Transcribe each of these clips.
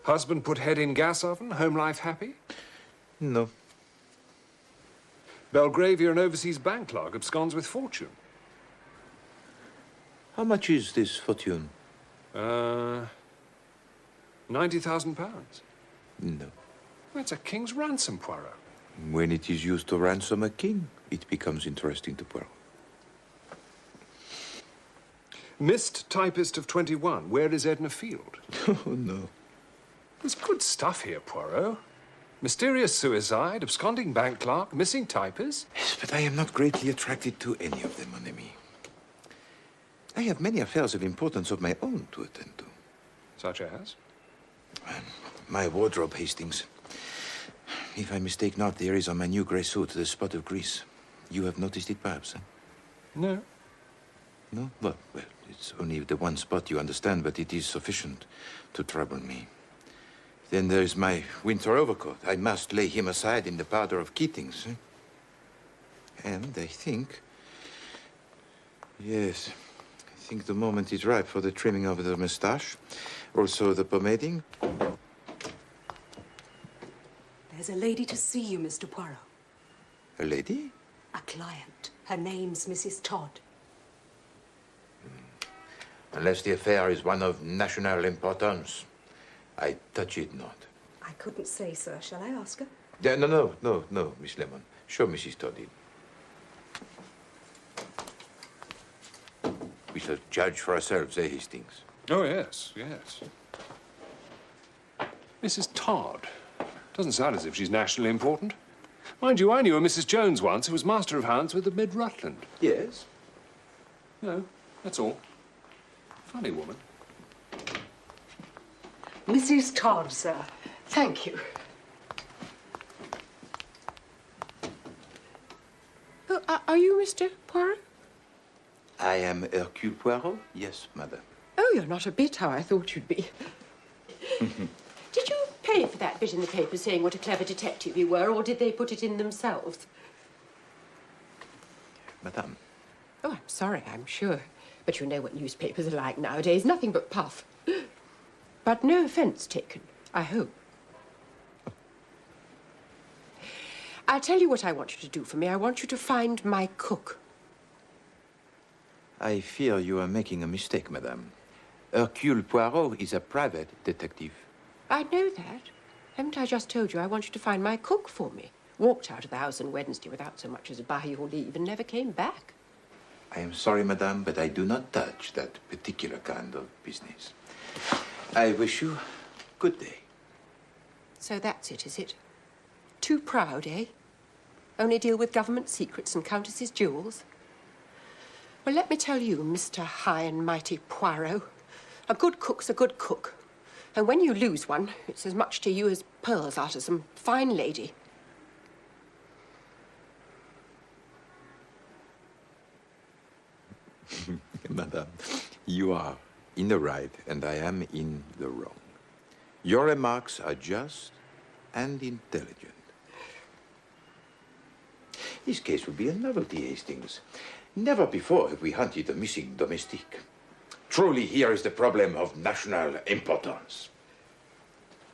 Husband put head in gas oven, home life happy? No. Belgravian overseas bank clerk absconds with fortune. How much is this fortune? £90,000. No. That's a king's ransom, Poirot. When it is used to ransom a king, it becomes interesting to Poirot. Missed typist of 21. Where is Edna Field? Oh, no. There's good stuff here, Poirot. Mysterious suicide, absconding bank clerk, missing typist. Yes, but I am not greatly attracted to any of them, mon ami. I have many affairs of importance of my own to attend to. Such as? My wardrobe, Hastings. If I mistake not, there is on my new grey suit the spot of grease. You have noticed it, perhaps, eh? No. No? Well, it's only the one spot, you understand, but it is sufficient to trouble me. Then there's my winter overcoat. I must lay him aside in the powder of Keating's. Eh? And I think... Yes, I think the moment is ripe for the trimming of the moustache. Also the pomading. There's a lady to see you, Mr. Poirot. A lady? A client. Her name's Mrs. Todd. Unless the affair is one of national importance, I touch it not. I couldn't say, sir. Shall I ask her? Yeah, no, Miss Lemon. Show Mrs. Todd in. We shall judge for ourselves, eh, Hastings? Oh, yes, yes. Mrs. Todd. Doesn't sound as if she's nationally important. Mind you, I knew a Mrs. Jones once who was master of hounds with the Mid-Rutland. Yes? No, that's all. Funny woman. Mrs. Todd, sir. Thank you. Oh, are you Mr. Poirot? I am Hercule Poirot? Yes, madam. Oh, you're not a bit how I thought you'd be. Did you pay for that bit in the paper saying what a clever detective you were, or did they put it in themselves? Madame. Oh, I'm sorry, I'm sure. But you know what newspapers are like nowadays. Nothing but puff. But no offence taken, I hope. I'll tell you what I want you to do for me. I want you to find my cook. I fear you are making a mistake, madame. Hercule Poirot is a private detective. I know that. Haven't I just told you I want you to find my cook for me? Walked out of the house on Wednesday without so much as by your leave and never came back. I am sorry, madame, but I do not touch that particular kind of business. I wish you good day. So that's it, is it? Too proud, eh? Only deal with government secrets and countesses' jewels? Well, let me tell you, Mr. High and Mighty Poirot, a good cook's a good cook. And when you lose one, it's as much to you as pearls out of some fine lady. Madame, you are in the right and I am in the wrong. Your remarks are just and intelligent. This case will be a novelty, Hastings. Never before have we hunted a missing domestique. Truly, here is the problem of national importance.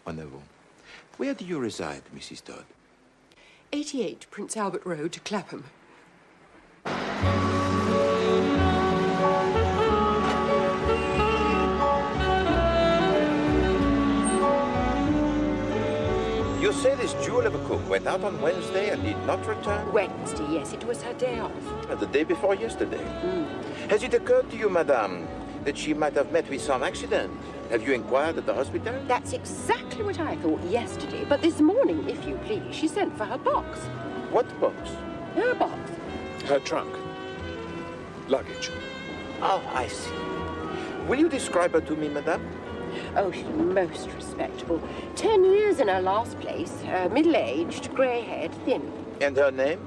En avant. Where do you reside, Mrs. Todd? 88 Prince Albert Road, Clapham. say this jewel of a cook went out on Wednesday and did not return? Wednesday, yes, it was her day off. The day before yesterday. Has it occurred to you, madame, that she might have met with some accident? Have you inquired at the hospital? That's exactly what I thought yesterday. But this morning, if you please, she sent for her box. What box? Her box. Her trunk. Luggage. Oh, I see. Will you describe her to me, madame? Oh, she's most respectable. 10 years in her last place. Middle-aged, grey-haired, thin. And her name?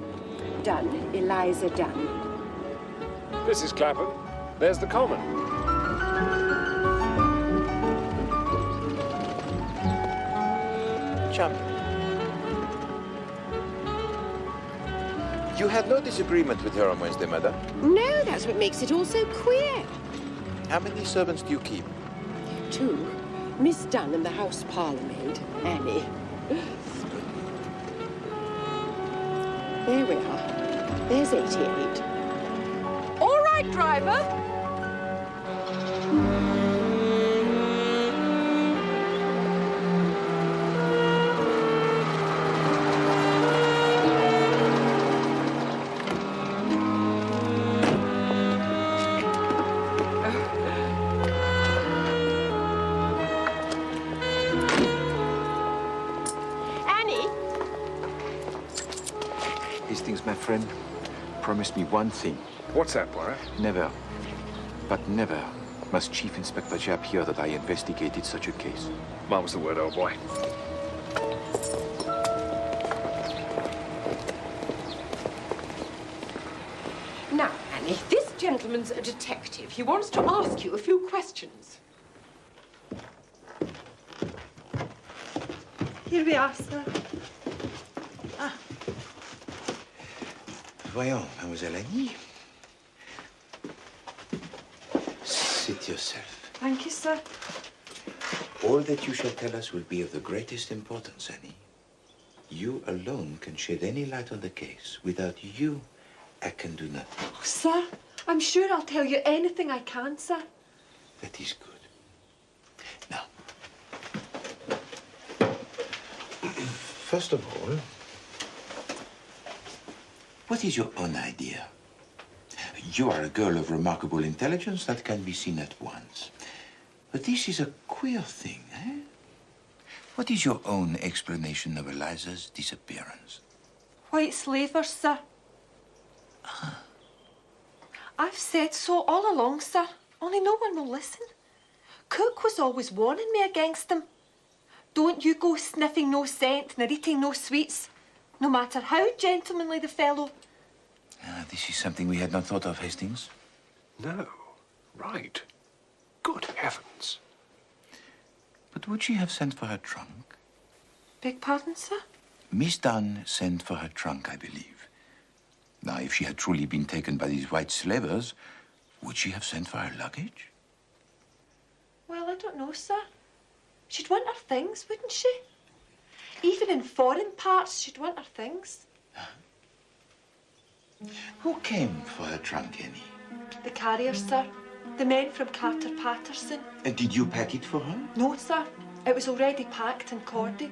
Dunn. Eliza Dunn. Mrs. Clapham, there's the common. Chum. You had no disagreement with her on Wednesday, madame? No, that's what makes it all so queer. How many servants do you keep? 2. Miss Dunn and the house parlour maid, Annie. There we are. There's 88. All right, driver. My friend promised me one thing. What's that, Poirot? Never, but never must Chief Inspector Japp hear that I investigated such a case. Mum's the word, old boy. Now, Annie, this gentleman's a detective. He wants to ask you a few questions. Here we are, sir. Voyons, Mademoiselle Annie. Sit yourself. Thank you, sir. All that you shall tell us will be of the greatest importance, Annie. You alone can shed any light on the case. Without you, I can do nothing. Oh, sir, I'm sure I'll tell you anything I can, sir. That is good. Now, first of all, what is your own idea? You are a girl of remarkable intelligence that can be seen at once. But this is a queer thing, eh? What is your own explanation of Eliza's disappearance? White slavers, sir. I've said so all along, sir. Only no one will listen. Cook was always warning me against them. Don't you go sniffing no scent nor eating no sweets, no matter how gentlemanly the fellow. This is something we had not thought of, Hastings. No. Right. Good heavens. But would she have sent for her trunk? Beg pardon, sir? Miss Dunn sent for her trunk, I believe. Now, if she had truly been taken by these white slavers, would she have sent for her luggage? Well, I don't know, sir. She'd want her things, wouldn't she? Even in foreign parts, she'd want her things. Who came for her trunk, Annie? The carriers, sir. The men from Carter Patterson. And did you pack it for her? No, sir. It was already packed and corded.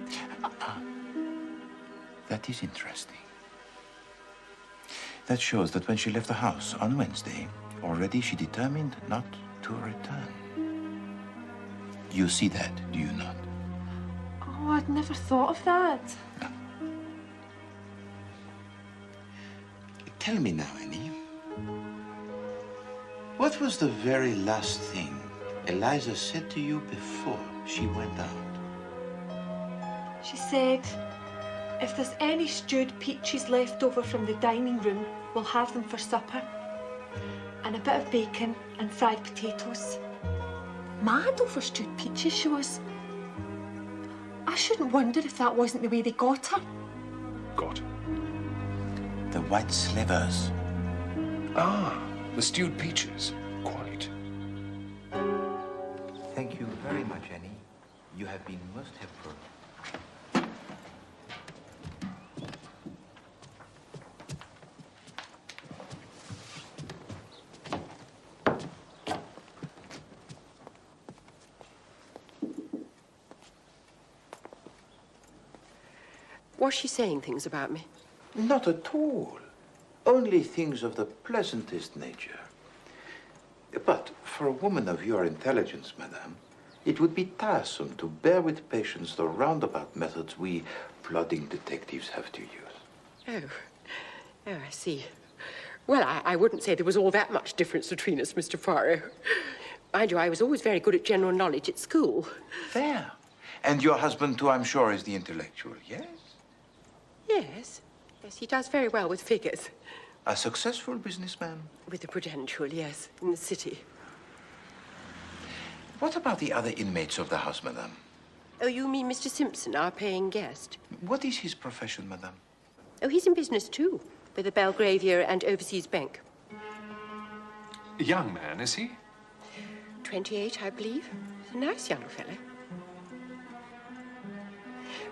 That is interesting. That shows that when she left the house on Wednesday, already she determined not to return. You see that, do you not? Oh, I'd never thought of that. No. Tell me now, Annie. What was the very last thing Eliza said to you before she went out? She said, if there's any stewed peaches left over from the dining room, we'll have them for supper. And a bit of bacon and fried potatoes. Mad over stewed peaches, she was. I shouldn't wonder if that wasn't the way they got her. Got her? The white slavers. Ah, the stewed peaches. Quite. Thank you very much, Annie. You have been most helpful. Was she saying things about me? Not at all. Only things of the pleasantest nature. But for a woman of your intelligence, madame, it would be tiresome to bear with patience the roundabout methods we plodding detectives have to use. Oh, I see. Well, I wouldn't say there was all that much difference between us, Mr. Poirot. Mind you, I was always very good at general knowledge at school. There. And your husband, too, I'm sure, is the intellectual, yes? Yes. Yes, he does very well with figures. A successful businessman? With the Prudential, yes, in the city. What about the other inmates of the house, madame? Oh, you mean Mr. Simpson, our paying guest? What is his profession, madame? Oh, he's in business, too, with the Belgravia and Overseas Bank. A young man, is he? 28, I believe. He's a nice young fellow.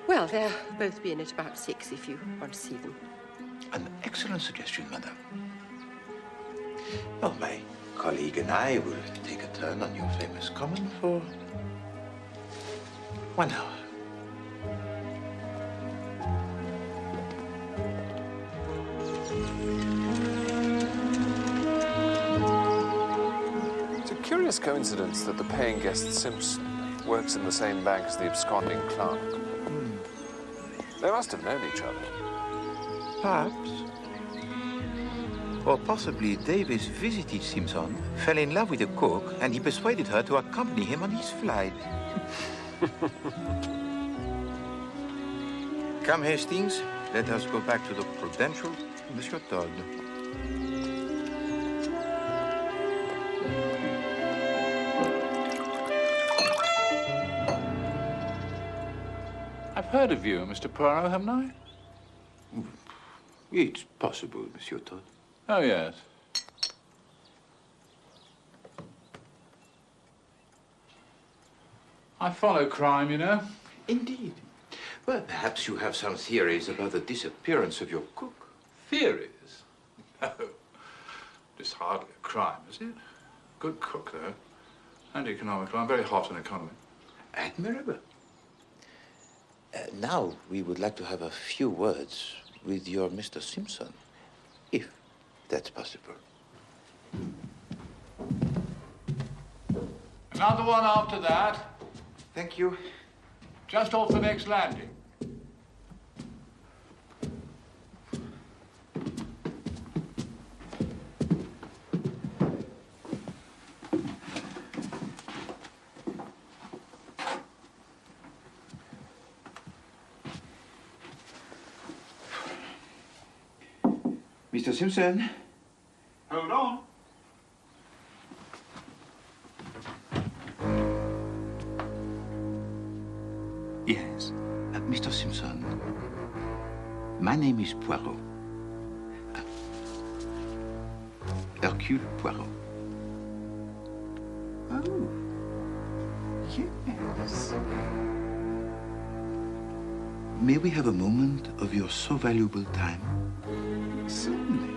Well, they'll both be in at about 6 if you want to see them. An excellent suggestion, madame. Well, my colleague and I will take a turn on your famous common for 1 hour. It's a curious coincidence that the paying guest Simpson works in the same bank as the absconding clerk. They must have known each other. Perhaps. Or possibly Davis visited Simpson, fell in love with the cook, and he persuaded her to accompany him on his flight. Come, Hastings. Let us go back to the Prudential, Monsieur Todd. I've heard of you, Mr. Poirot, haven't I? It's possible, Monsieur Todd. Oh, yes. I follow crime, you know. Indeed. Well, perhaps you have some theories about the disappearance of your cook. Theories? No. It's hardly a crime, is it? Good cook, though. And economical. I'm very hot on economy. Admirable. Now, we would like to have a few words with your Mr. Simpson, if that's possible. Another one after that. Thank you. Just off the next landing. Mr. Simpson? Hold on. Yes. Mr. Simpson, my name is Poirot. Hercule Poirot. Oh, yes. May we have a moment of your so valuable time? Certainly.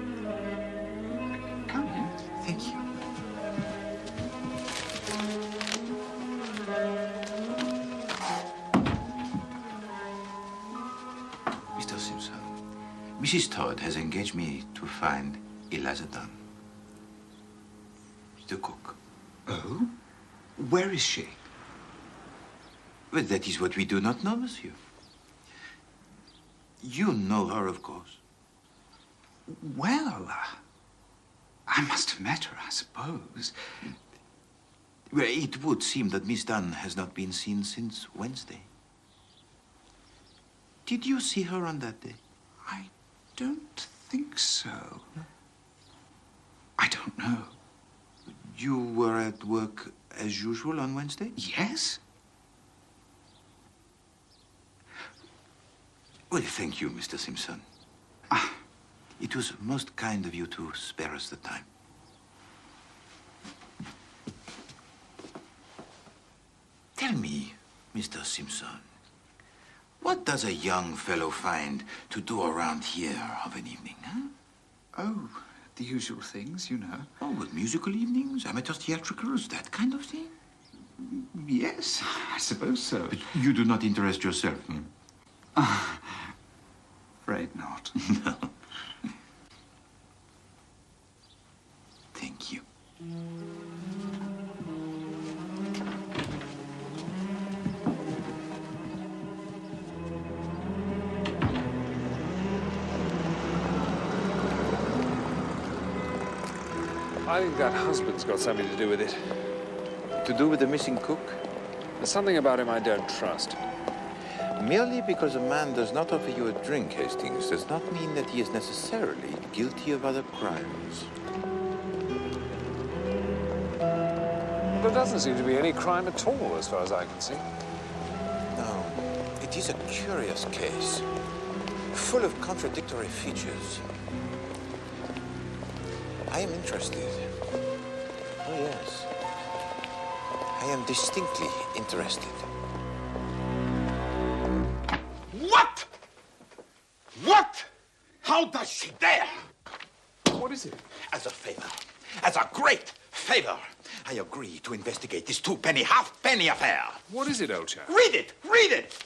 Come in. Thank you. Mr. Simpson, Mrs. Todd has engaged me to find Eliza Dunn, the cook. Oh? Where is she? Well, that is what we do not know, monsieur. You know her, of course. Well, I must have met her, I suppose. Well, it would seem that Miss Dunn has not been seen since Wednesday. Did you see her on that day? I don't think so. I don't know. You were at work as usual on Wednesday? Yes? Well, thank you, Mr. Simpson. It was most kind of you to spare us the time. Tell me, Mr. Simpson, what does a young fellow find to do around here of an evening, huh? Oh, the usual things, you know. Oh, with musical evenings, amateur theatricals, that kind of thing? Yes, I suppose so. But you do not interest yourself, hmm? not. No. Thank you. I think that husband's got something to do with it. To do with the missing cook? There's something about him I don't trust. Merely because a man does not offer you a drink, Hastings, does not mean that he is necessarily guilty of other crimes. There doesn't seem to be any crime at all, as far as I can see. No, it is a curious case, full of contradictory features. I am interested. Oh, yes. I am distinctly interested. What? What? How does she dare? What is it? As a favor, as a great favor, I agree to investigate this two-penny, half-penny affair. What is it, old chap? Read it! Read it!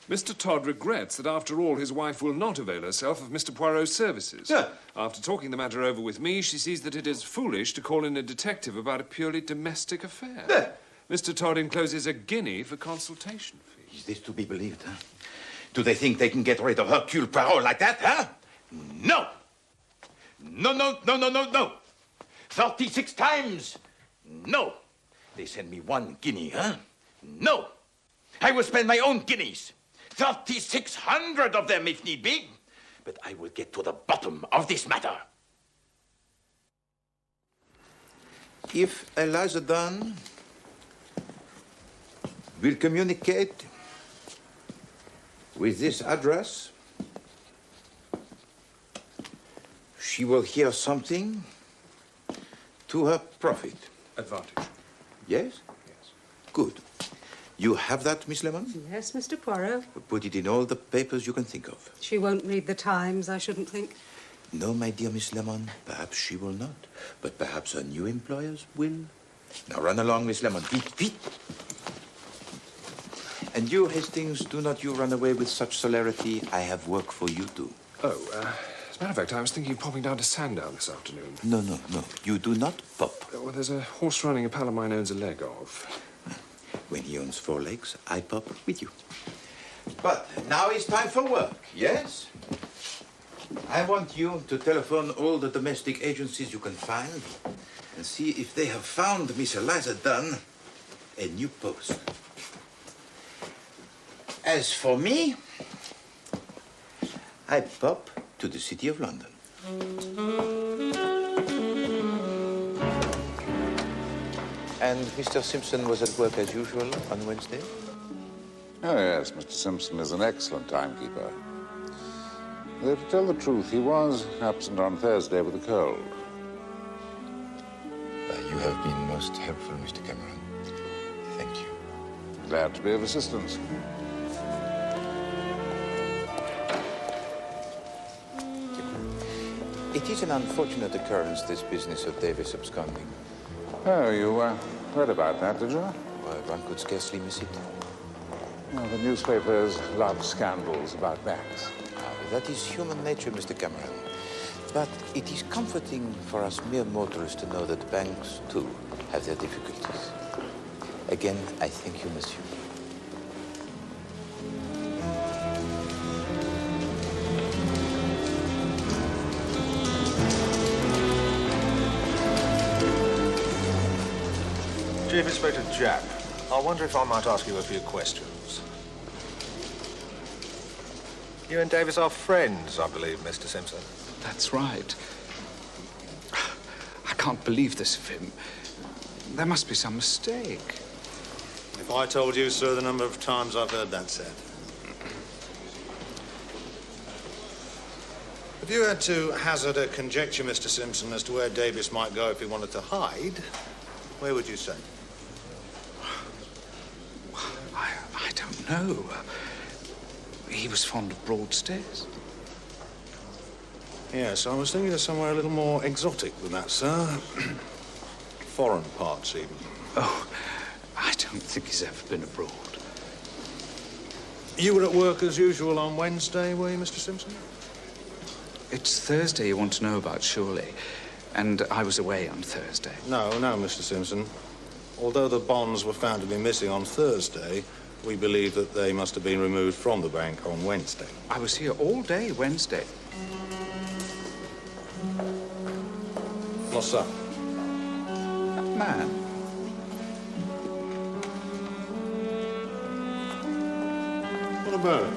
Mr. Todd regrets that, after all, his wife will not avail herself of Mr. Poirot's services. Yeah. After talking the matter over with me, she sees that it is foolish to call in a detective about a purely domestic affair. Yeah. Mr. Todd encloses a guinea for consultation fees. Is this to be believed, huh? Do they think they can get rid of Hercule Poirot like that, huh? No! No, no, no, no, no, no! 36 times! No! They send me 1 guinea, huh? No! I will spend my own guineas. 3,600 of them, if need be. But I will get to the bottom of this matter. If Eliza Dunn will communicate with this address, she will hear something to her profit. Advantage. Yes? Yes. Good. You have that, Miss Lemon? Yes, Mr. Poirot. Put it in all the papers you can think of. She won't read the Times, I shouldn't think. No, my dear Miss Lemon, perhaps she will not. But perhaps her new employers will. Now run along, Miss Lemon. Vite, vite. And you, Hastings, do not you run away with such celerity. I have work for you too. Oh, as a matter of fact, I was thinking of popping down to Sandown this afternoon. No, no, no. You do not pop. Well, there's a horse running a pal of mine owns a leg of. When he owns 4 legs, I pop with you. But now it's time for work, yes? I want you to telephone all the domestic agencies you can find and see if they have found Miss Eliza Dunn a new post. As for me, I pop to the City of London. And Mr. Simpson was at work as usual on Wednesday? Oh, yes, Mr. Simpson is an excellent timekeeper. Though, to tell the truth, he was absent on Thursday with a cold. You have been most helpful, Mr. Cameron. Thank you. Glad to be of assistance. It is an unfortunate occurrence, this business of Davis absconding. Oh, you read about that, did you? Well, one could scarcely miss it. Well, the newspapers love scandals about banks. That is human nature, Mr. Cameron. But it is comforting for us mere mortals to know that banks, too, have their difficulties. Again, I thank you, monsieur. Chief Inspector Jack, I wonder if I might ask you a few questions. You and Davis are friends, I believe, Mr. Simpson. That's right. I can't believe this of him. There must be some mistake. If I told you, sir, the number of times I've heard that said. If you had to hazard a conjecture, Mr. Simpson, as to where Davis might go if he wanted to hide, where would you say? I don't know. He was fond of Broadstairs. Yes, I was thinking of somewhere a little more exotic than that, sir. Foreign parts, even. Oh, I don't think he's ever been abroad. You were at work as usual on Wednesday, were you, Mr. Simpson? It's Thursday you want to know about, surely. And I was away on Thursday. No, Mr. Simpson. Although the bonds were found to be missing on Thursday, we believe that they must have been removed from the bank on Wednesday. I was here all day Wednesday. What's up? That man. What about it?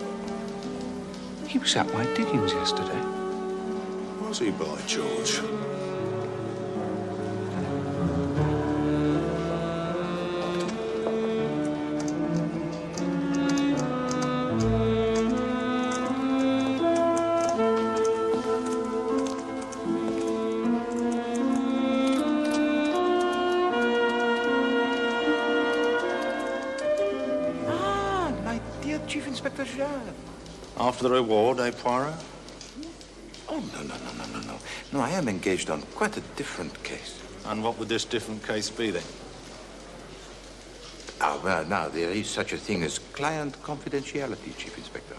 He was at my diggings yesterday. Was he, by George? Chief Inspector Jean. After the reward, eh, Poirot? Oh, no. No, I am engaged on quite a different case. And what would this different case be, then? Ah, well, now, there is such a thing as client confidentiality, Chief Inspector.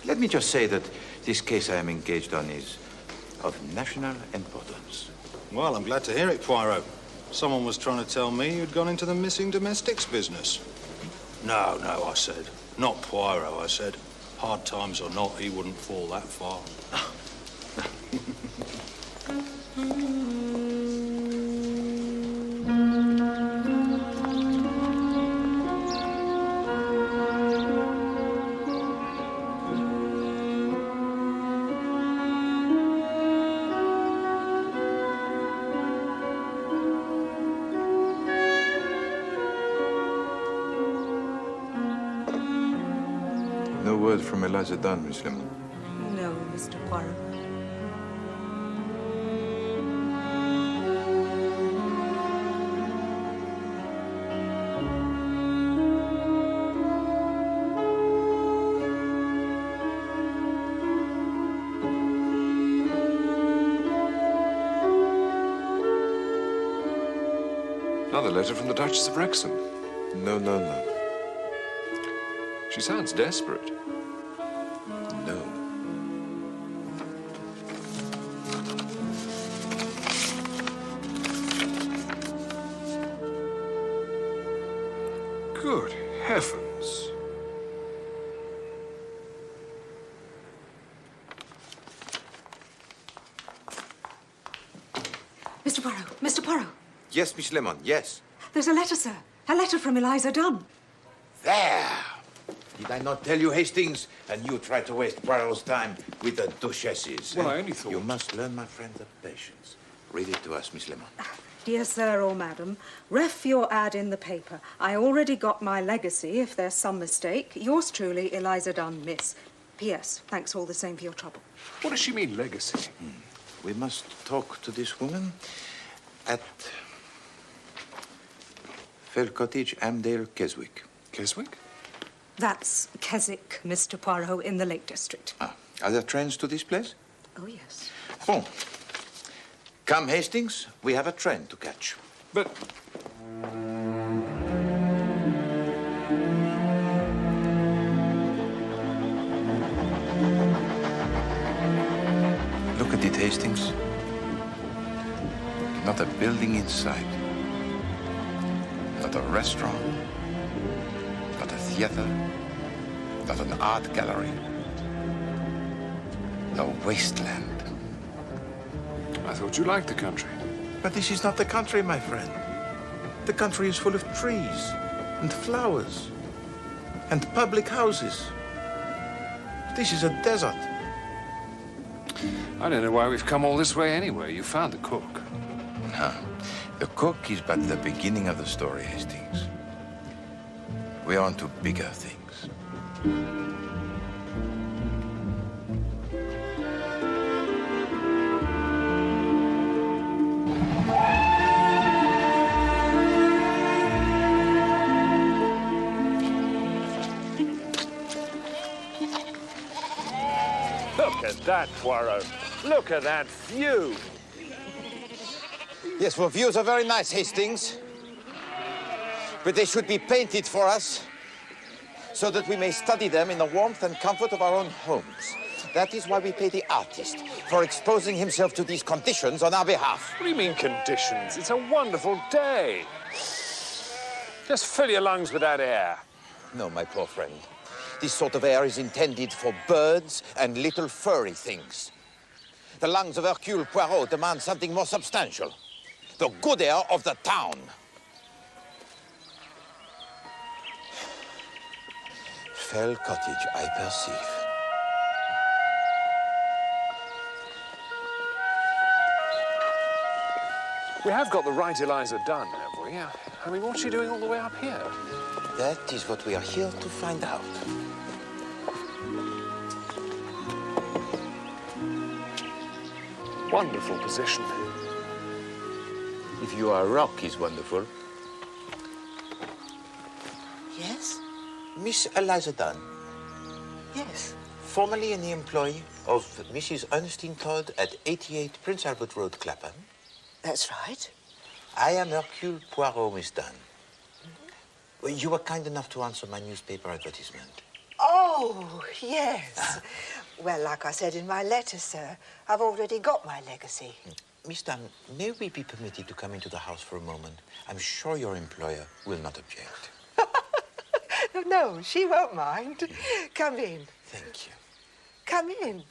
Let me just say that this case I am engaged on is of national importance. Well, I'm glad to hear it, Poirot. Someone was trying to tell me you'd gone into the missing domestics business. No, I said. Not Poirot, I said. Hard times or not, he wouldn't fall that far. No word from Eliza Dunn, Miss Lemon. No, Mr. Poirot. Another letter from the Duchess of Wrexham. No. She sounds desperate. No. Good heavens. Mr. Poirot. Yes, Miss Lemon, yes. There's a letter, sir. A letter from Eliza Dunn. There! Did I not tell you, Hastings? And you try to waste Poirot's time with the duchesses. Well, I only thought... You must learn, my friend, the patience. Read it to us, Miss Lemon. Dear sir or madam, ref your ad in the paper. I already got my legacy, if there's some mistake. Yours truly, Eliza Dunn, miss. P.S. Thanks all the same for your trouble. What does she mean, legacy? We must talk to this woman at Fell Cottage, Amdale, Keswick. Keswick? That's Keswick, Mr. Poirot, in the Lake District. Ah, are there trains to this place? Oh, yes. Bon. Come, Hastings. We have a train to catch. But... Look at it, Hastings. Not a building in sight. Not a restaurant. Not a theater. Not an art gallery. A wasteland. I thought you liked the country. But this is not the country, my friend. The country is full of trees and flowers and public houses. This is a desert. I don't know why we've come all this way anyway. You found the cook. No. The cook is but the beginning of the story, Hastings. We are on to bigger things. Look at that, Poirot. Look at that view. Yes, well, views are very nice, Hastings. But they should be painted for us. so that we may study them in the warmth and comfort of our own homes. That is why we pay the artist for exposing himself to these conditions on our behalf. What do you mean, conditions? It's a wonderful day. Just fill your lungs with that air. No, my poor friend. This sort of air is intended for birds and little furry things. The lungs of Hercule Poirot demand something more substantial. The good air of the town. Fell cottage, I perceive. We have got the right Eliza Dunn, have we? I mean, what's she doing all the way up here? That is what we are here to find out. Wonderful position. If you are rock is wonderful. Yes? Miss Eliza Dunn, Yes. formerly in the employ of Mrs. Ernestine Todd at 88 Prince Albert Road, Clapham. That's right. I am Hercule Poirot, Miss Dunn. Well, you were kind enough to answer my newspaper advertisement. Oh, yes. Well, like I said in my letter, sir, I've already got my legacy. Miss Dunn, may we be permitted to come into the house for a moment? I'm sure your employer will not object. No, she won't mind. Come in. Thank you. Come in.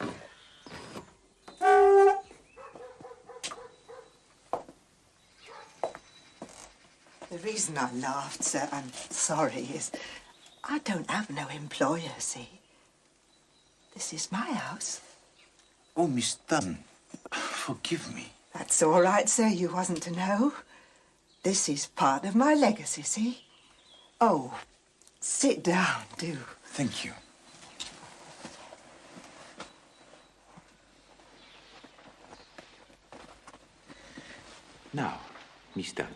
The reason I laughed, sir, I'm sorry, is I don't have no employer, see. This is my house. Oh, Miss Dunn, forgive me. That's all right, sir. You wasn't to know. This is part of my legacy, see? Oh, sit down, do. Thank you. Now, Miss Dunn,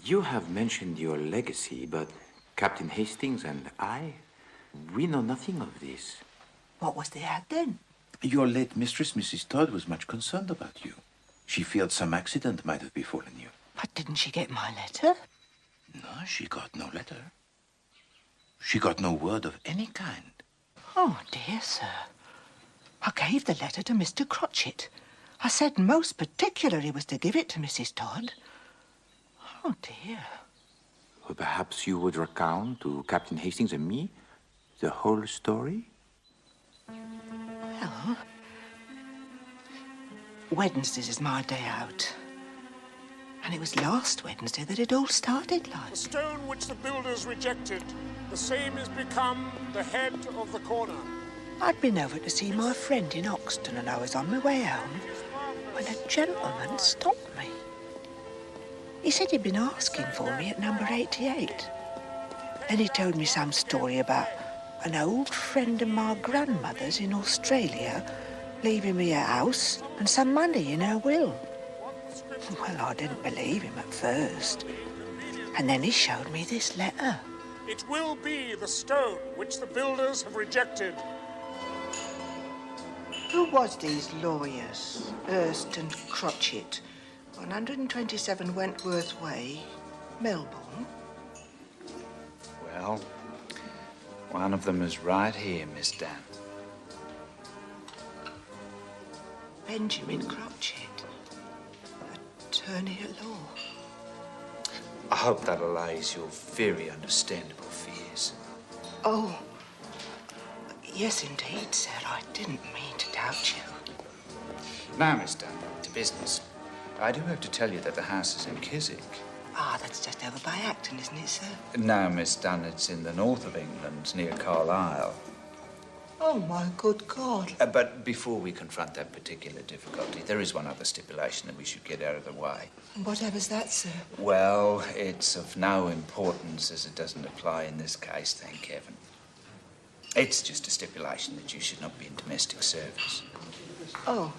you have mentioned your legacy, but Captain Hastings and I, we know nothing of this. What was the ad then? Your late mistress, Mrs. Todd, was much concerned about you. She feared some accident might have befallen you. But didn't she get my letter? No, she got no letter. She got no word of any kind. Oh, dear, sir. I gave the letter to Mr. Crotchet. I said most particular he was to give it to Mrs. Todd. Oh, dear. Well, perhaps you would recount to Captain Hastings and me the whole story? Well, Wednesdays is my day out. And it was last Wednesday that it all started, like. The stone which the builders rejected, the same is become the head of the corner. I'd been over to see my friend in Oxton and I was on my way home when a gentleman stopped me. He said he'd been asking for me at number 88. Then he told me some story about an old friend of my grandmother's in Australia leaving me a house and some money in her will. Well, I didn't believe him at first. And then he showed me this letter. It will be the stone which the builders have rejected. Who was these lawyers? Hurst and Crotchet, 127 Wentworth Way, Melbourne. Well, one of them is right here, Miss Dunn. Benjamin Crotchet, attorney at law. I hope that allays your very understandable fears. Oh, yes, indeed, sir. I didn't mean to doubt you. Now, Miss Dunn, to business. I do have to tell you that the house is in Chiswick. Ah, that's just over by Acton, isn't it, sir? No, Miss Dunn, it's in the north of England, near Carlisle. Oh, my good God. But before we confront that particular difficulty, there is one other stipulation that we should get out of the way. Whatever's that, sir? Well, it's of no importance as it doesn't apply in this case, thank heaven. It's just a stipulation that you should not be in domestic service. Oh.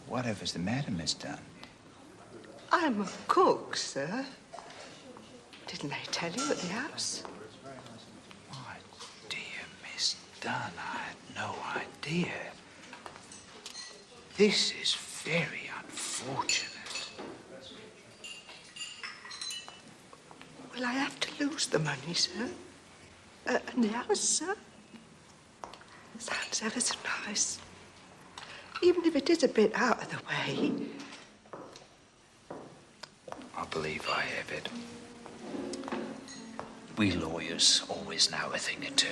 Whatever's the matter, Miss Dunn? I'm a cook, sir. Didn't they tell you at the house? My dear Miss Dunn, I had no idea. This is very unfortunate. Well, lose the money, sir. And the house, sir. Sounds ever so nice. Even if it is a bit out of the way. I believe I have it. We lawyers always know a thing or two.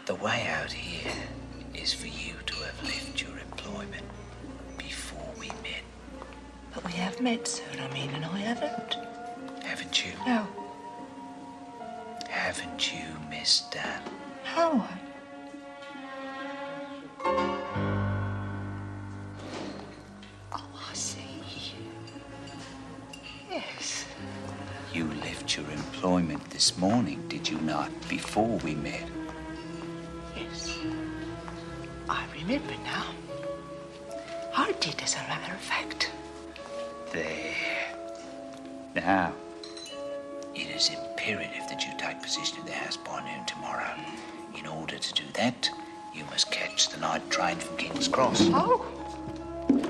The way out here is for you to have left your employment before we met. But we have met, sir, and I haven't. Haven't you? No. Haven't you, Miss Dunn? No. Oh, I see. Yes. You left your employment this morning, did you not, before we met? Yes. I remember now. I did, as a matter of fact. There. Now, it is imperative that you take possession of the house by noon tomorrow. In order to do that, you must catch the night train from King's Cross. Oh.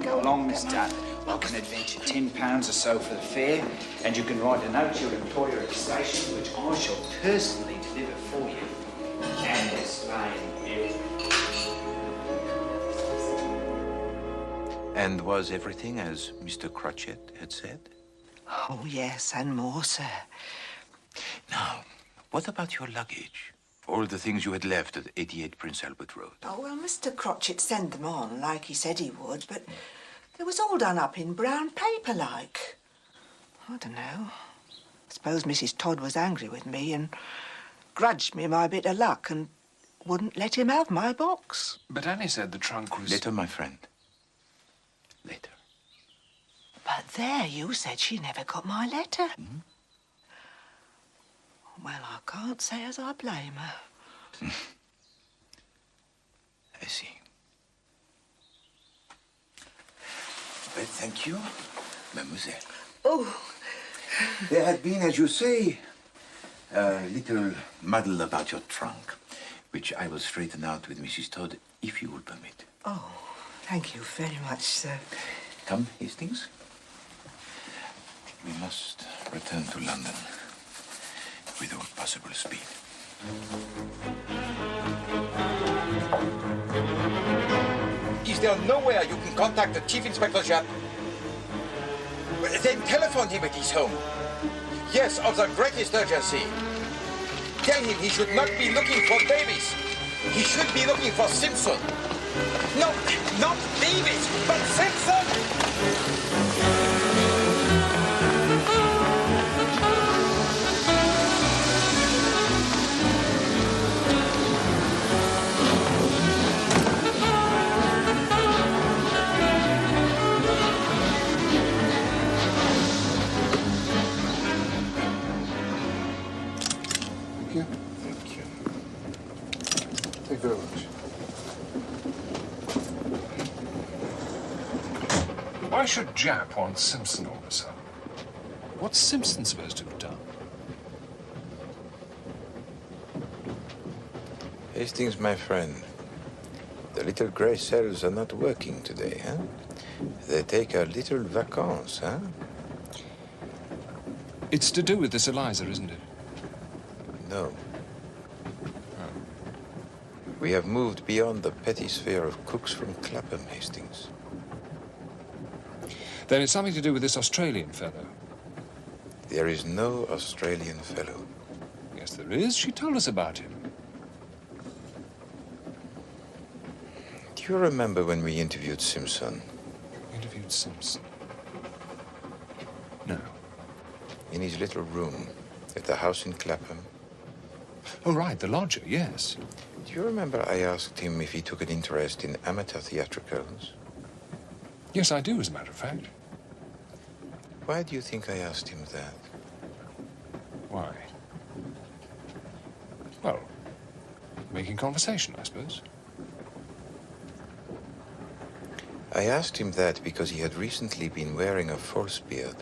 Go along, Miss Dunn. I can adventure £10 or so for the fare, and you can write a note to your employer at the station, which I shall personally deliver for you and explain everything. And was everything as Mr. Crotchet had said? Oh, yes, and more, sir. Now, what about your luggage? All the things you had left at 88 Prince Albert Road. Oh, well, Mr. Crotchet sent them on, like he said he would, but it was all done up in brown paper, like. I don't know. I suppose Mrs. Todd was angry with me and grudged me my bit of luck and wouldn't let him have my box. But Annie said the trunk was... Later, my friend. Later. But there, you said she never got my letter. Hmm? Well, I can't say as I blame her. I see. Well, thank you, mademoiselle. Oh. There had been, as you say, a little muddle about your trunk, which I will straighten out with Mrs. Todd, if you will permit. Oh, thank you very much, sir. Come, Hastings. We must return to London with all possible speed. Is there nowhere you can contact the Chief Inspector Japp? Then telephone him at his home. Yes, of the greatest urgency. Tell him he should not be looking for Davis. He should be looking for Simpson. No, not Davis, but Simpson! Very much. Why should Japp want Simpson all of a sudden? What's Simpson supposed to have done? Hastings, my friend, the little grey cells are not working today, huh? They take a little vacances, huh? It's to do with this Eliza, isn't it? No. We have moved beyond the petty sphere of cooks from Clapham, Hastings. Then it's something to do with this Australian fellow. There is no Australian fellow. Yes, there is. She told us about him. Do you remember when we interviewed Simpson? Interviewed Simpson? No. In his little room at the house in Clapham. Oh, right, the lodger, yes. Do you remember I asked him if he took an interest in amateur theatricals? Yes, I do, as a matter of fact. Why do you think I asked him that? Why? Well, making conversation, I suppose. I asked him that because he had recently been wearing a false beard.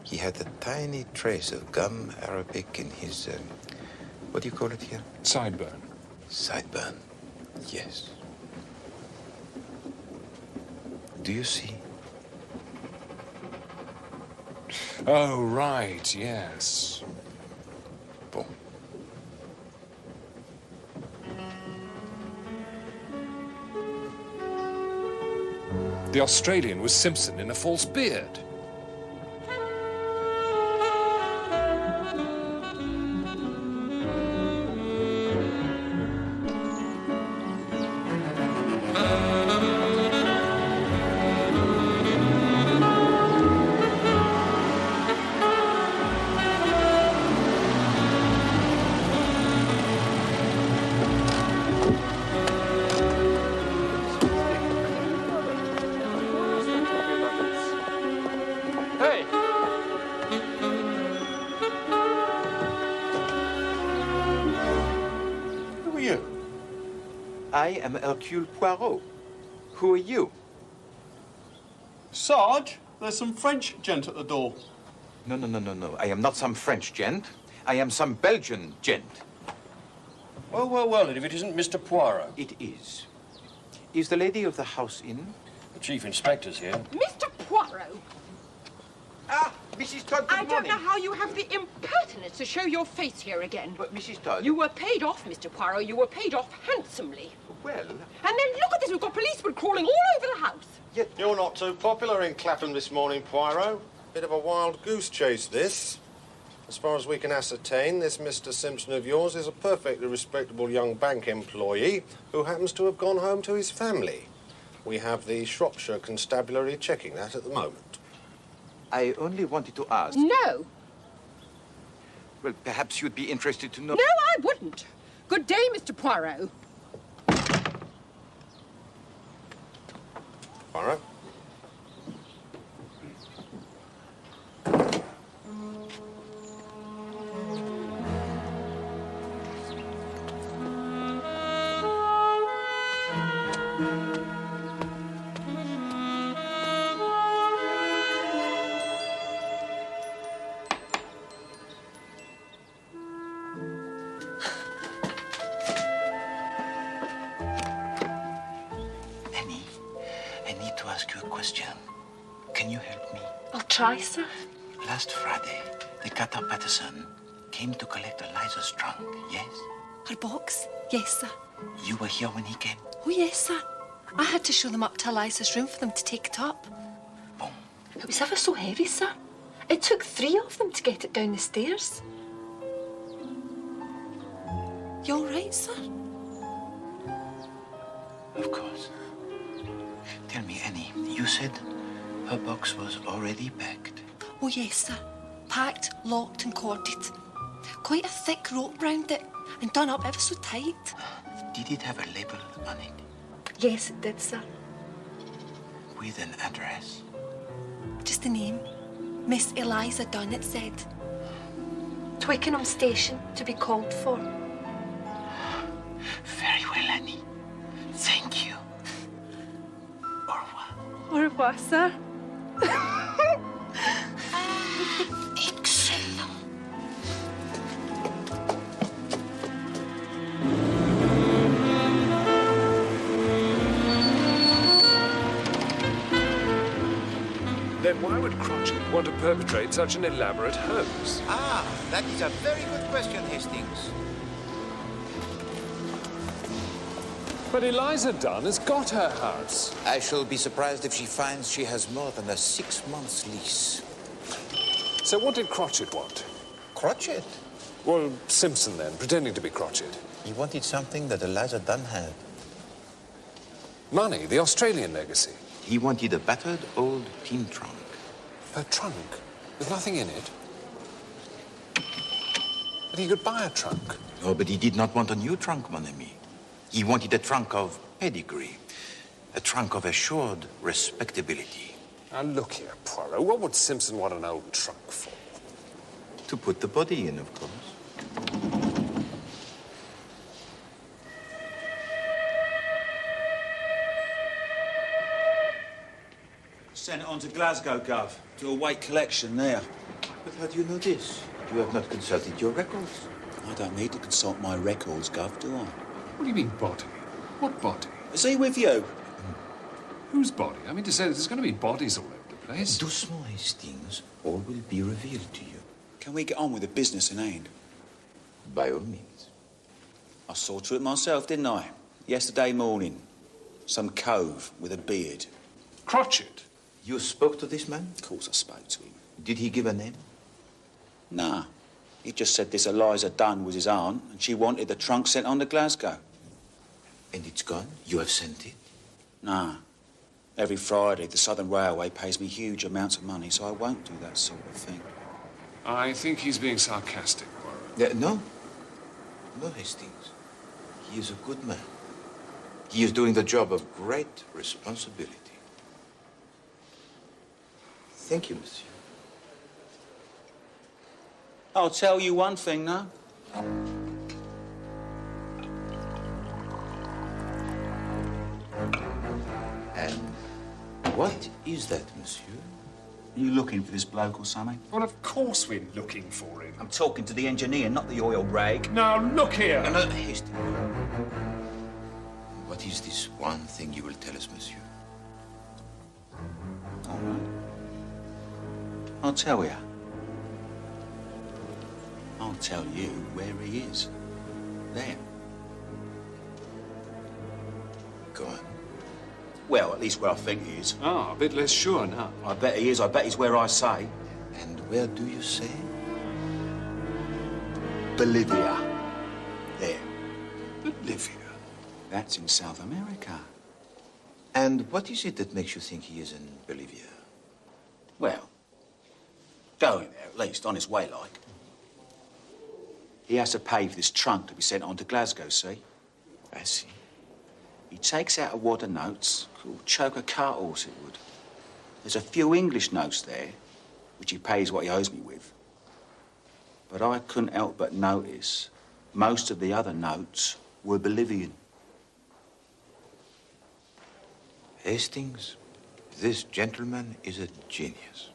He had a tiny trace of gum arabic in his, what do you call it here? Sideburn. Sideburn, yes. Do you see? Oh, right, yes. Bon. The Australian was Simpson in a false beard. I am Hercule Poirot. Who are you? Sarge, there's some French gent at the door. No. I am not some French gent. I am some Belgian gent. Well, and if it isn't Mr. Poirot? It is. Is the lady of the house in? The Chief Inspector's here. Mr. Poirot! Ah, Mrs. Todd, good I don't morning. know how you have the impertinence to show your face here again. But, Mrs. Todd... You were paid off, Mr. Poirot. You were paid off handsomely. Well... And then look at this. We've got policemen crawling all over the house. Yet... You're not too popular in Clapham this morning, Poirot. Bit of a wild goose chase, this. As far as we can ascertain, this Mr. Simpson of yours is a perfectly respectable young bank employee who happens to have gone home to his family. We have the Shropshire Constabulary checking that at the moment. I only wanted to ask... No. Well, perhaps you'd be interested to know... No, I wouldn't. Good day, Mr. Poirot. Poirot? Try, sir. Last Friday, the cutter Patterson came to collect Eliza's trunk, yes? Her box? Yes, sir. You were here when he came? Oh, yes, sir. I had to show them up to Eliza's room for them to take it up. Boom. It was ever so heavy, sir. It took 3 of them to get it down the stairs. You all right, sir? Of course. Tell me, Annie, you said her box was already packed? Oh, yes, sir. Packed, locked and corded. Quite a thick rope round it and done up ever so tight. Did it have a label on it? Yes, it did, sir. With an address? Just a name. Miss Eliza Dunn, it said. Twickenham Station, to be called for. Very well, Annie. Thank you. Au revoir. Au revoir, sir. Excellent. Then why would Crotchet want to perpetrate such an elaborate hoax? Ah, that is a very good question, Hastings. But Eliza Dunn has got her house. I shall be surprised if she finds she has more than a 6 months lease. So what did Crotchet want? Crotchet? Well, Simpson then, pretending to be Crotchet. He wanted something that Eliza Dunn had. Money, the Australian legacy. He wanted a battered old tin trunk. A trunk? With nothing in it? But he could buy a trunk. Oh, but he did not want a new trunk, mon ami. He wanted a trunk of pedigree. A trunk of assured respectability. Now, look here, Poirot. What would Simpson want an old trunk for? To put the body in, of course. Sent it on to Glasgow, Gov. To await collection there. But how do you know this? You have not consulted your records. I don't need to consult my records, Gov, do I? What do you mean, body? What body? Is he with you? Whose body? I mean to say that there's going to be bodies all over the place. Doucement, Hastings. All will be revealed to you. Can we get on with the business in hand? By all means. I saw to it myself, didn't I? Yesterday morning. Some cove with a beard. Crotchet? You spoke to this man? Of course I spoke to him. Did he give a name? Nah. He just said this Eliza Dunn was his aunt, and she wanted the trunk sent on to Glasgow. And it's gone? You have sent it? Nah. Every Friday, the Southern Railway pays me huge amounts of money, so I won't do that sort of thing. I think he's being sarcastic, Poirot. No. No, Hastings. He is a good man. He is doing the job of great responsibility. Thank you, monsieur. I'll tell you one thing, now. And what is that, monsieur? Are you looking for this bloke or something? Well, of course we're looking for him. I'm talking to the engineer, not the oil rag. Now, look here. No, Hastings. What is this one thing you will tell us, monsieur? All right. I'll tell you. I'll tell you where he is. There. Go on. Well, at least where I think he is. Ah, a bit less sure now. I bet he is. I bet he's where I say. And where do you say? Bolivia. There. Bolivia? That's in South America. And what is it that makes you think he is in Bolivia? Well, going there, at least, on his way, like. He has to pay for this trunk to be sent on to Glasgow, see? I see. He takes out a wad of notes, choke a cart horse it would. There's a few English notes there, which he pays what he owes me with. But I couldn't help but notice most of the other notes were Bolivian. Hastings, this gentleman is a genius.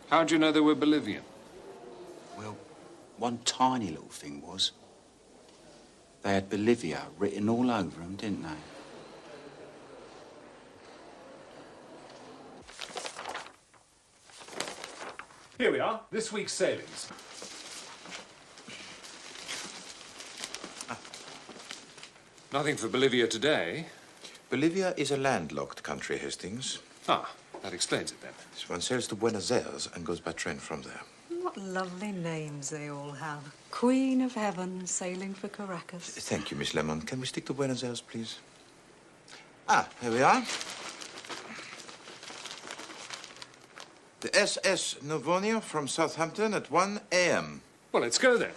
How'd you know they were Bolivian? Well, one tiny little thing was, they had Bolivia written all over them, didn't they? Here we are, this week's sailings. Nothing for Bolivia today. Bolivia is a landlocked country, Hastings. Ah, that explains it then. One sails to Buenos Aires and goes by train from there. What lovely names they all have. Queen of Heaven sailing for Caracas. Thank you, Miss Lemon. Can we stick to Buenos Aires, please? Ah, here we are. The SS Novonia from Southampton at 1 a.m. Well, let's go then.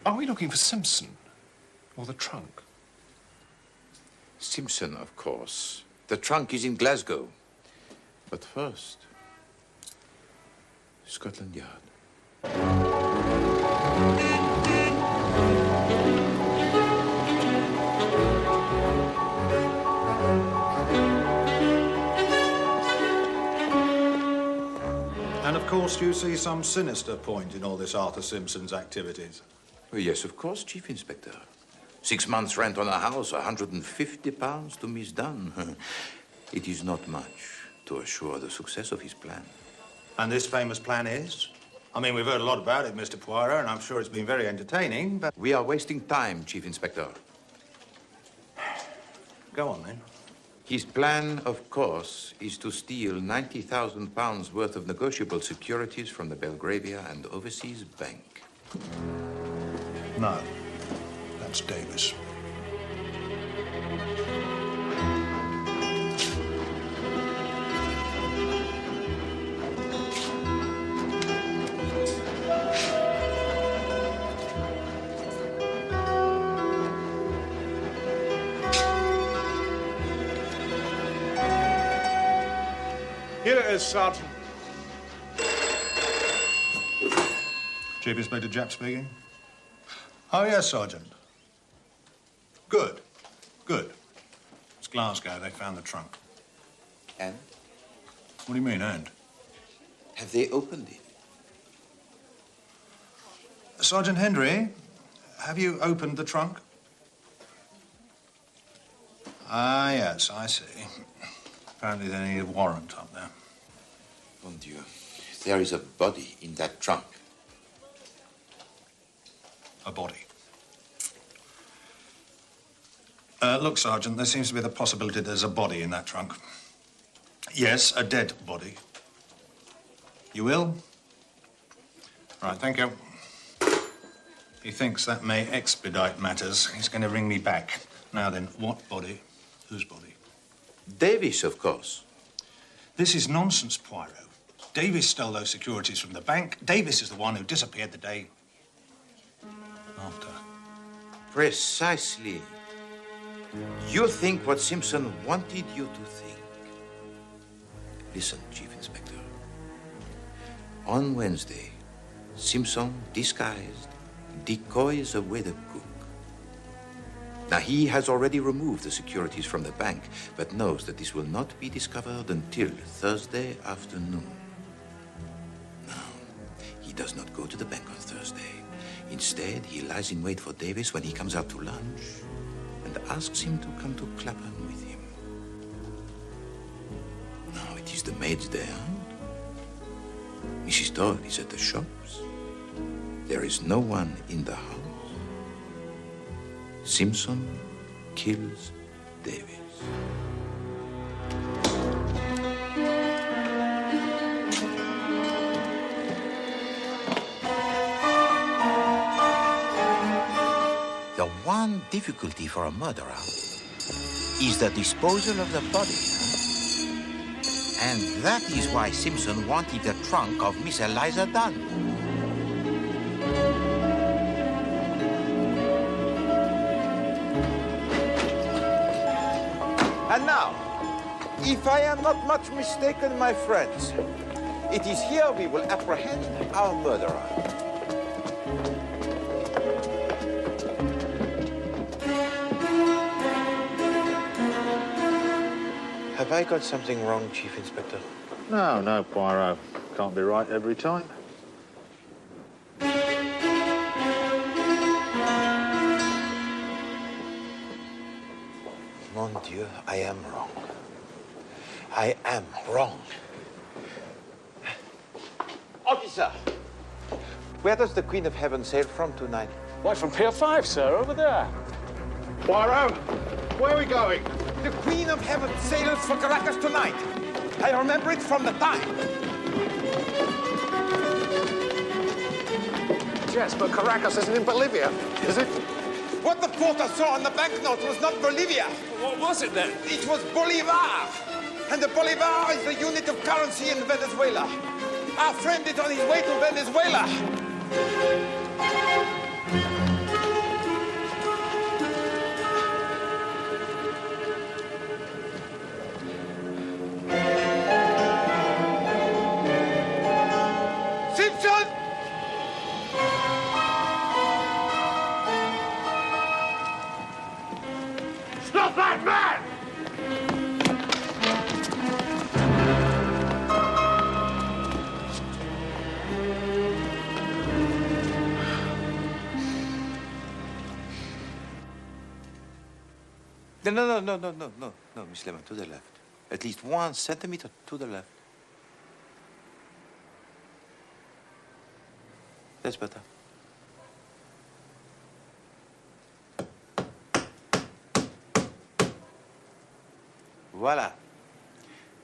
Are we looking for Simpson or the trunk? Simpson, of course. The trunk is in Glasgow. But first, Scotland Yard. And of course you see some sinister point in all this Arthur Simpson's activities. Well, yes, of course, Chief Inspector. 6 months' rent on a house, £150 to Miss Dunn. It is not much to assure the success of his plan. And this famous plan is? I mean, we've heard a lot about it, Mr. Poirot, and I'm sure it's been very entertaining, but... We are wasting time, Chief Inspector. Go on, then. His plan, of course, is to steal £90,000 worth of negotiable securities from the Belgravia and Overseas Bank. No, that's Davis. Here it is, Sergeant. Chief Inspector Japp speaking. Oh, yes, Sergeant. Good. Good. It's Glasgow. They found the trunk. And? What do you mean, and? Have they opened it? Sergeant Hendry, have you opened the trunk? Ah, yes, I see. Apparently they need a warrant up there. Mon Dieu, there is a body in that trunk. A body. Look, Sergeant, there seems to be the possibility there's a body in that trunk. Yes, a dead body. You will? Right, thank you. He thinks that may expedite matters. He's going to ring me back. Now then, what body? Whose body? Davis, of course. This is nonsense, Poirot. Davis stole those securities from the bank. Davis is the one who disappeared the day after. Precisely. You think what Simpson wanted you to think. Listen, Chief Inspector. On Wednesday, Simpson, disguised, decoys away the cook. Now, he has already removed the securities from the bank, but knows that this will not be discovered until Thursday afternoon. Now, he does not go to the bank on Thursday. Instead, he lies in wait for Davis when he comes out to lunch and asks him to come to Clapham with him. Now, it is the maid's day out. Mrs. Todd is at the shops. There is no one in the house. Simpson kills Davis. The one difficulty for a murderer is the disposal of the body. And that is why Simpson wanted the trunk of Miss Eliza Dunn. And now, if I am not much mistaken, my friends, it is here we will apprehend our murderer. Have I got something wrong, Chief Inspector? No, Poirot. Can't be right every time. Mon Dieu, I am wrong. I am wrong. Officer, where does the Queen of Heaven sail from tonight? Why, from Pier 5, sir, over there. Poirot, where are we going? The Queen of Heaven sails for Caracas tonight. I remember it from the time. Yes, but Caracas isn't in Bolivia, is it? What the porter saw on the banknote was not Bolivia. What was it then? It was Bolivar. And the Bolivar is the unit of currency in Venezuela. Our friend is on his way to Venezuela. Simpson! Stop that man! No, Miss Lemon, to the left. At least 1 centimeter to the left. That's better. Voila.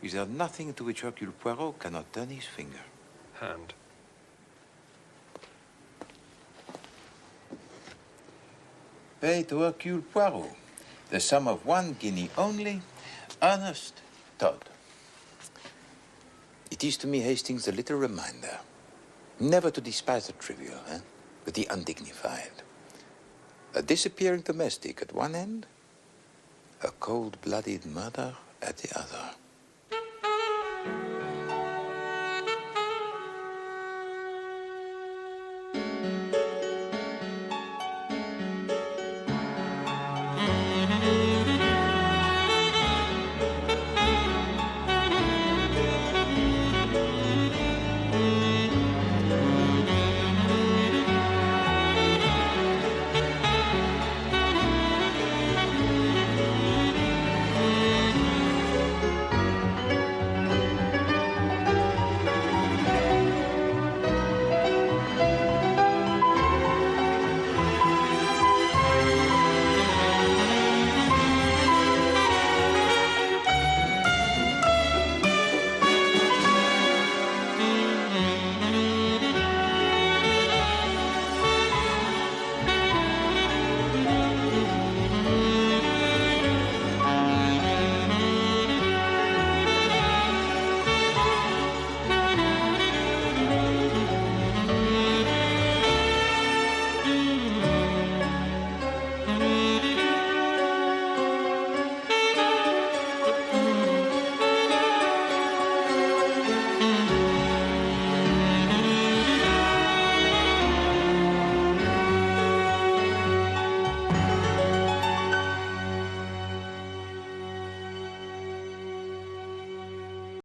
Is there nothing to which Hercule Poirot cannot turn his finger? Hand. Pay to Hercule Poirot the sum of 1 guinea only, Ernest Todd. It is to me, Hastings, a little reminder never to despise the trivial, but the undignified. A disappearing domestic at one end, a cold-blooded murder at the other.